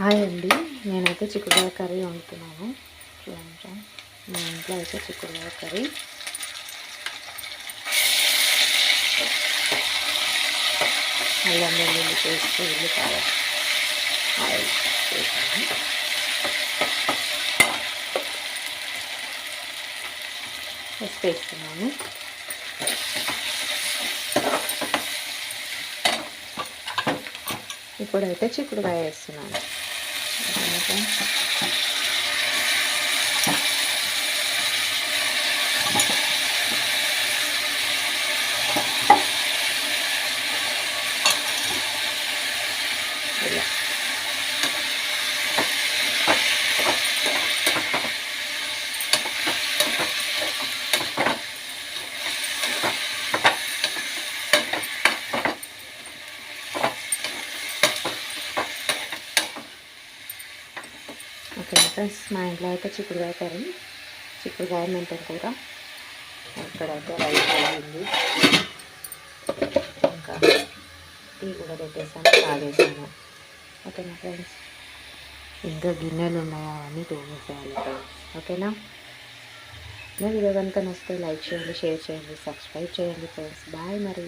Hi అండి, నేనైతే చిక్కుడుకాయ కర్రీ వండుతున్నాను. చూడండి ఫ్రెండ్స్, మా ఇంట్లో అయితే చిక్కుడుకాయ కర్రీ. అల్లం వెల్లుల్లి పేస్ట్, ఉల్లిపాయ ఆయిల్ వేసాను. పసుపు వేస్తున్నాను. ఇప్పుడైతే చిక్కుడుకాయ వేస్తున్నాను. ఇలా ఓకే ఫ్రెండ్స్, మా ఇంట్లో అయితే చిక్కుడుకాయ కర్రీ, చిక్కుడుకాయ మెంతం కూర. ఇక్కడైతే రైస్ అయింది, ఇంకా టీ కూడా పెట్టేసాను, తాగేసాను. ఓకేనా ఫ్రెండ్స్, ఇంకా గిన్నెలు ఉన్నాయా అవన్నీ తోమేసేయాలి ఫ్రెండ్స్. ఓకేనా, నా వీడియో కనుక నచ్చితే లైక్ చేయండి, షేర్ చేయండి, సబ్స్క్రైబ్ చేయండి ఫ్రెండ్స్. బాయ్ మరి.